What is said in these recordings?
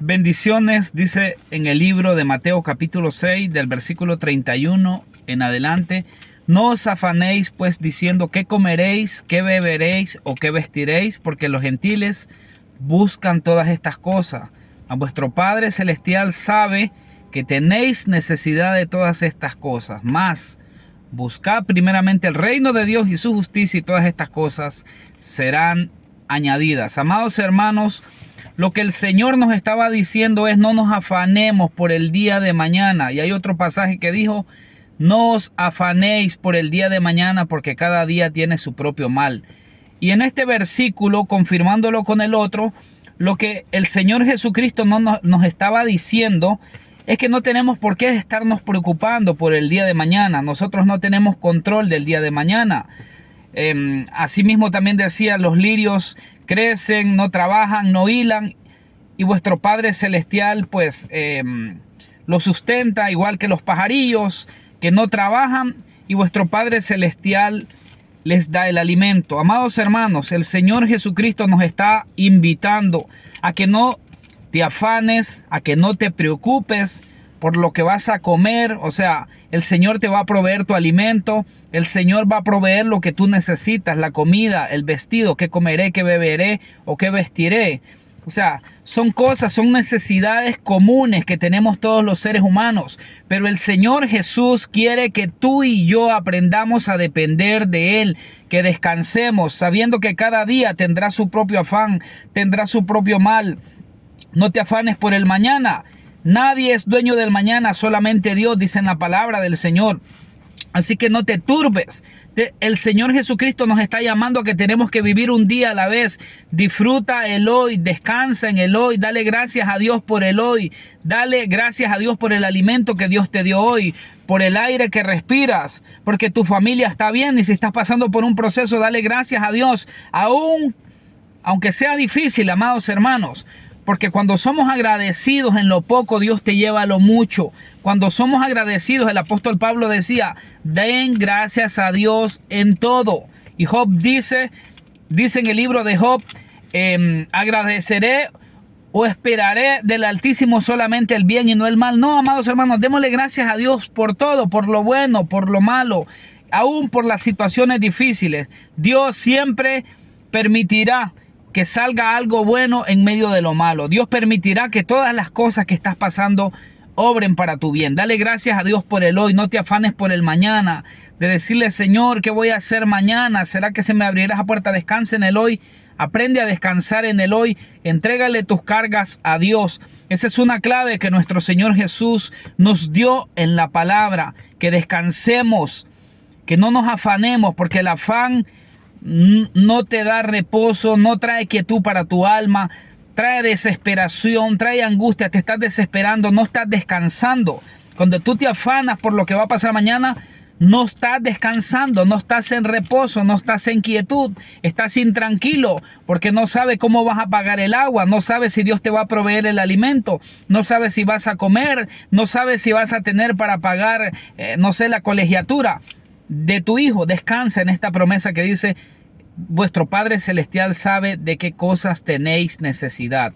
Bendiciones, dice en el libro de Mateo capítulo 6 del versículo 31 en adelante. No os afanéis pues diciendo qué comeréis, qué beberéis o qué vestiréis, porque los gentiles buscan todas estas cosas. A vuestro Padre Celestial sabe que tenéis necesidad de todas estas cosas. Mas buscad primeramente el reino de Dios y su justicia, y todas estas cosas serán añadidas. Amados hermanos, lo que el Señor nos estaba diciendo es: no nos afanemos por el día de mañana. Y hay otro pasaje que dijo: no os afanéis por el día de mañana, porque cada día tiene su propio mal. Y en este versículo, confirmándolo con el otro, lo que el Señor Jesucristo nos estaba diciendo es que no tenemos por qué estarnos preocupando por el día de mañana. Nosotros no tenemos control del día de mañana. Asimismo también decía: los lirios crecen, no trabajan, no hilan, y vuestro Padre Celestial pues lo sustenta, igual que los pajarillos que no trabajan, y vuestro Padre Celestial les da el alimento. Amados hermanos, el Señor Jesucristo nos está invitando a que no te afanes, a que no te preocupes por lo que vas a comer. O sea, el Señor te va a proveer tu alimento, el Señor va a proveer lo que tú necesitas, la comida, el vestido, qué comeré, qué beberé o qué vestiré. O sea, son cosas, son necesidades comunes que tenemos todos los seres humanos. Pero el Señor Jesús quiere que tú y yo aprendamos a depender de Él, que descansemos, sabiendo que cada día tendrá su propio afán, tendrá su propio mal. No te afanes por el mañana. Nadie es dueño del mañana, solamente Dios, dice en la palabra del Señor. Así que no te turbes. El Señor Jesucristo nos está llamando a que tenemos que vivir un día a la vez. Disfruta el hoy, descansa en el hoy, dale gracias a Dios por el hoy. Dale gracias a Dios por el alimento que Dios te dio hoy, por el aire que respiras, porque tu familia está bien. Y si estás pasando por un proceso, dale gracias a Dios, aunque sea difícil, amados hermanos. Porque cuando somos agradecidos en lo poco, Dios te lleva a lo mucho. Cuando somos agradecidos, el apóstol Pablo decía: den gracias a Dios en todo. Y Job dice en el libro de Job: agradeceré o esperaré del Altísimo solamente el bien y no el mal. No, amados hermanos, démosle gracias a Dios por todo, por lo bueno, por lo malo, aún por las situaciones difíciles. Dios siempre permitirá que salga algo bueno en medio de lo malo. Dios permitirá que todas las cosas que estás pasando obren para tu bien. Dale gracias a Dios por el hoy. No te afanes por el mañana, de decirle: Señor, ¿qué voy a hacer mañana? ¿Será que se me abrirá esa puerta? Descansa en el hoy. Aprende a descansar en el hoy. Entrégale tus cargas a Dios. Esa es una clave que nuestro Señor Jesús nos dio en la palabra. Que descansemos, que no nos afanemos, porque el afán no te da reposo, no trae quietud para tu alma, trae desesperación, trae angustia. Te estás desesperando, no estás descansando. Cuando tú te afanas por lo que va a pasar mañana, no estás descansando, no estás en reposo, no estás en quietud, estás intranquilo, porque no sabes cómo vas a pagar el agua, no sabes si Dios te va a proveer el alimento, no sabes si vas a comer, no sabes si vas a tener para pagar, la colegiatura de tu hijo. Descansa en esta promesa que dice: vuestro Padre Celestial sabe de qué cosas tenéis necesidad.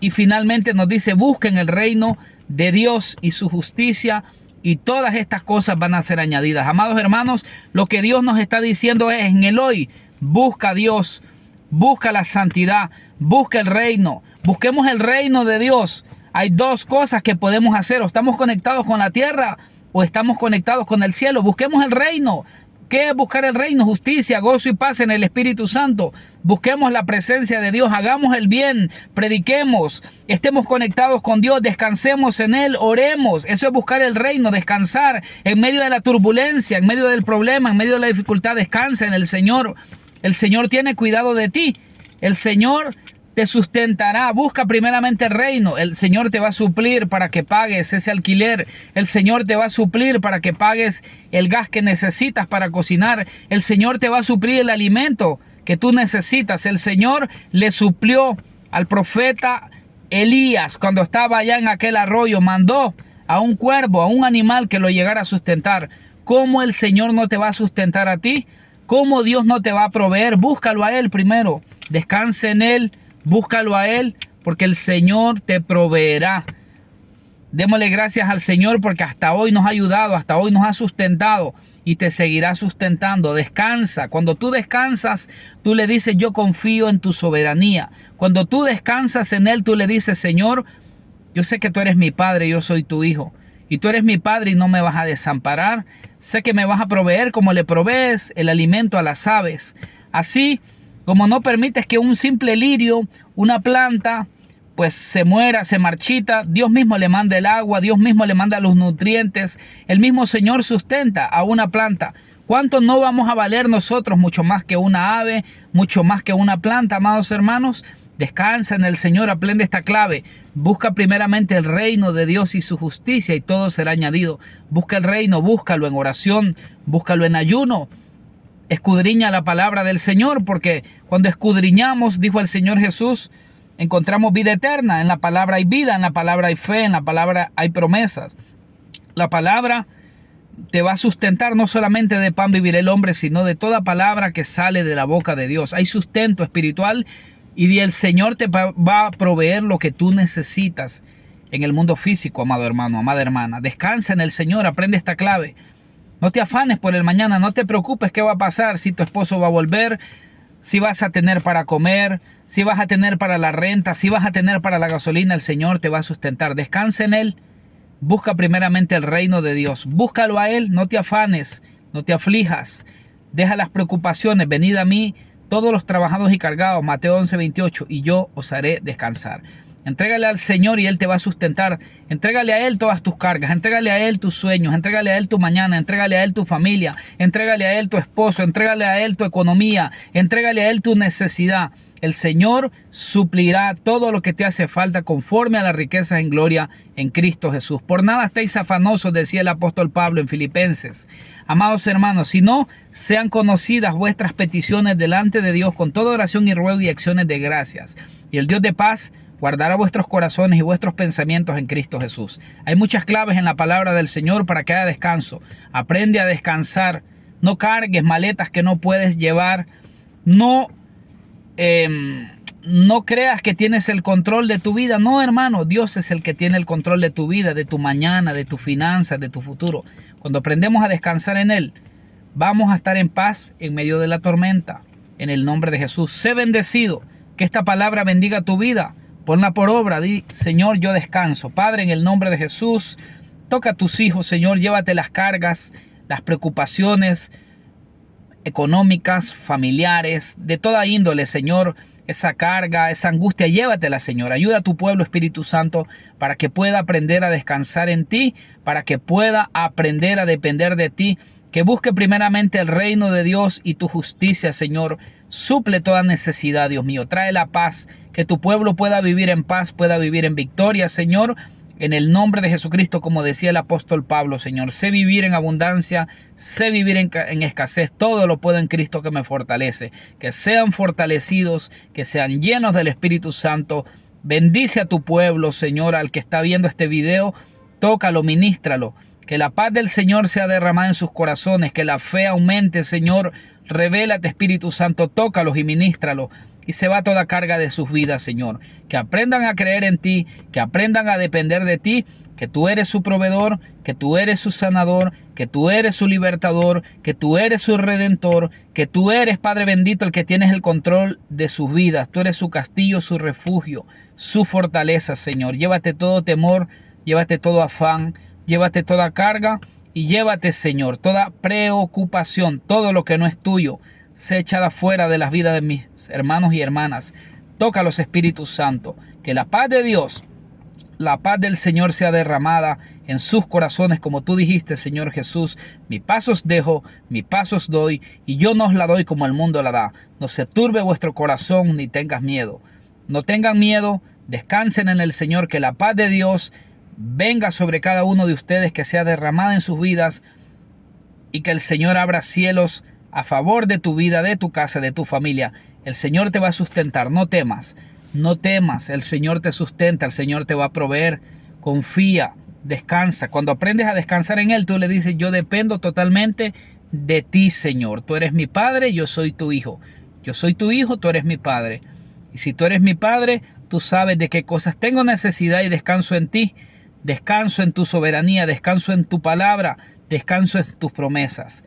Y finalmente nos dice: busquen el reino de Dios y su justicia, y todas estas cosas van a ser añadidas. Amados hermanos, lo que Dios nos está diciendo es: en el hoy, busca a Dios, busca la santidad, busca el reino. Busquemos el reino de Dios. Hay dos cosas que podemos hacer: o estamos conectados con la tierra o estamos conectados con el cielo. Busquemos el reino. ¿Qué es buscar el reino? Justicia, gozo y paz en el Espíritu Santo. Busquemos la presencia de Dios, hagamos el bien, prediquemos, estemos conectados con Dios, descansemos en Él, oremos. Eso es buscar el reino, descansar en medio de la turbulencia, en medio del problema, en medio de la dificultad. Descansa en el Señor. El Señor tiene cuidado de ti. El Señor te sustentará. Busca primeramente el reino. El Señor te va a suplir para que pagues ese alquiler. El Señor te va a suplir para que pagues el gas que necesitas para cocinar. El Señor te va a suplir el alimento que tú necesitas. El Señor le suplió al profeta Elías cuando estaba allá en aquel arroyo. Mandó a un cuervo, a un animal que lo llegara a sustentar. ¿Cómo el Señor no te va a sustentar a ti? ¿Cómo Dios no te va a proveer? Búscalo a Él primero. Descanse en Él. Búscalo a Él, porque el Señor te proveerá. Démosle gracias al Señor porque hasta hoy nos ha ayudado, hasta hoy nos ha sustentado y te seguirá sustentando. Descansa. Cuando tú descansas, tú le dices, yo confío en tu soberanía. Cuando tú descansas en Él, tú le dices, Señor, yo sé que tú eres mi Padre, yo soy tu Hijo. Y tú eres mi Padre y no me vas a desamparar. Sé que me vas a proveer como le provees el alimento a las aves. Así como no permites que un simple lirio, una planta, pues se muera, se marchita, Dios mismo le manda el agua, Dios mismo le manda los nutrientes, el mismo Señor sustenta a una planta. ¿Cuánto no vamos a valer nosotros? Mucho más que una ave, mucho más que una planta, amados hermanos. Descansa en el Señor, aprende esta clave. Busca primeramente el reino de Dios y su justicia y todo será añadido. Busca el reino, búscalo en oración, búscalo en ayuno. Escudriña la palabra del Señor, porque cuando escudriñamos, dijo el Señor Jesús, encontramos vida eterna. En la palabra hay vida, en la palabra hay fe, en la palabra hay promesas. La palabra te va a sustentar, no solamente de pan vivirá el hombre, sino de toda palabra que sale de la boca de Dios. Hay sustento espiritual y el Señor te va a proveer lo que tú necesitas en el mundo físico, amado hermano, amada hermana. Descansa en el Señor, aprende esta clave. No te afanes por el mañana, no te preocupes qué va a pasar, si tu esposo va a volver, si vas a tener para comer, si vas a tener para la renta, si vas a tener para la gasolina. El Señor te va a sustentar. Descansa en Él. Busca primeramente el reino de Dios. Búscalo a Él. No te afanes, no te aflijas. Deja las preocupaciones. Venid a mí, todos los trabajados y cargados. Mateo 11:28. Y yo os haré descansar. Entrégale al Señor y Él te va a sustentar. Entrégale a Él todas tus cargas. Entrégale a Él tus sueños. Entrégale a Él tu mañana. Entrégale a Él tu familia. Entrégale a Él tu esposo. Entrégale a Él tu economía. Entrégale a Él tu necesidad. El Señor suplirá todo lo que te hace falta conforme a las riquezas en gloria en Cristo Jesús. Por nada estéis afanosos, decía el apóstol Pablo en Filipenses. Amados hermanos, si no sean conocidas vuestras peticiones delante de Dios con toda oración y ruego y acciones de gracias. Y el Dios de paz guardará vuestros corazones y vuestros pensamientos en Cristo Jesús. Hay muchas claves en la palabra del Señor para que haya descanso. Aprende a descansar. No cargues maletas que no puedes llevar. No creas que tienes el control de tu vida. No, hermano, Dios es el que tiene el control de tu vida, de tu mañana, de tus finanzas, de tu futuro. Cuando aprendemos a descansar en Él, vamos a estar en paz en medio de la tormenta. En el nombre de Jesús, sé bendecido. Que esta palabra bendiga tu vida. Ponla por obra. Di, Señor, yo descanso. Padre, en el nombre de Jesús, toca a tus hijos, Señor. Llévate las cargas, las preocupaciones económicas, familiares, de toda índole, Señor. Esa carga, esa angustia, llévatela, Señor. Ayuda a tu pueblo, Espíritu Santo, para que pueda aprender a descansar en ti, para que pueda aprender a depender de ti. Que busque primeramente el reino de Dios y tu justicia, Señor. Suple toda necesidad, Dios mío. Trae la paz. Que tu pueblo pueda vivir en paz, pueda vivir en victoria, Señor. En el nombre de Jesucristo, como decía el apóstol Pablo, Señor. Sé vivir en abundancia, sé vivir en escasez. Todo lo puedo en Cristo que me fortalece. Que sean fortalecidos, que sean llenos del Espíritu Santo. Bendice a tu pueblo, Señor, al que está viendo este video. Tócalo, ministralo. Que la paz del Señor sea derramada en sus corazones. Que la fe aumente, Señor. Revélate, Espíritu Santo. Tócalos y ministralos. Y se va toda carga de sus vidas, Señor. Que aprendan a creer en ti, que aprendan a depender de ti, que tú eres su proveedor, que tú eres su sanador, que tú eres su libertador, que tú eres su redentor, que tú eres, Padre bendito, el que tienes el control de sus vidas. Tú eres su castillo, su refugio, su fortaleza, Señor. Llévate todo temor, llévate todo afán, llévate toda carga y llévate, Señor, toda preocupación, todo lo que no es tuyo. Sea echada fuera de las vidas de mis hermanos y hermanas. Toca a los Espíritus Santos. Que la paz de Dios, la paz del Señor sea derramada en sus corazones, como tú dijiste, Señor Jesús. Mi paz os dejo, mi paz os doy, y yo no os la doy como el mundo la da. No se turbe vuestro corazón, ni tengas miedo. No tengan miedo, descansen en el Señor, que la paz de Dios venga sobre cada uno de ustedes, que sea derramada en sus vidas, y que el Señor abra cielos a favor de tu vida, de tu casa, de tu familia. El Señor te va a sustentar, no temas, no temas, el Señor te sustenta, el Señor te va a proveer. Confía, descansa. Cuando aprendes a descansar en Él, tú le dices, yo dependo totalmente de ti, Señor. Tú eres mi Padre, yo soy tu Hijo. Yo soy tu Hijo, tú eres mi Padre. Y si tú eres mi Padre, Tú sabes de qué cosas tengo necesidad y descanso en ti. Descanso en tu soberanía, descanso en tu palabra, descanso en tus promesas.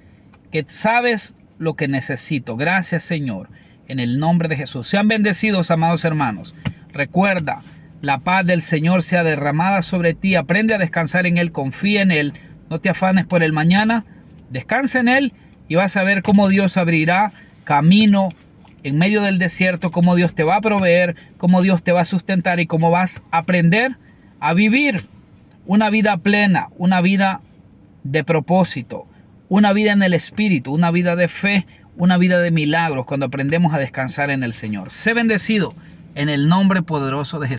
Que sabes lo que necesito. Gracias, Señor, en el nombre de Jesús. Sean bendecidos, amados hermanos. Recuerda, la paz del Señor sea derramada sobre ti. Aprende a descansar en Él, confía en Él. No te afanes por el mañana. Descansa en Él y vas a ver cómo Dios abrirá camino en medio del desierto, cómo Dios te va a proveer, cómo Dios te va a sustentar y cómo vas a aprender a vivir una vida plena, una vida de propósito, una vida en el Espíritu, una vida de fe, una vida de milagros cuando aprendemos a descansar en el Señor. Sé bendecido en el nombre poderoso de Jesús.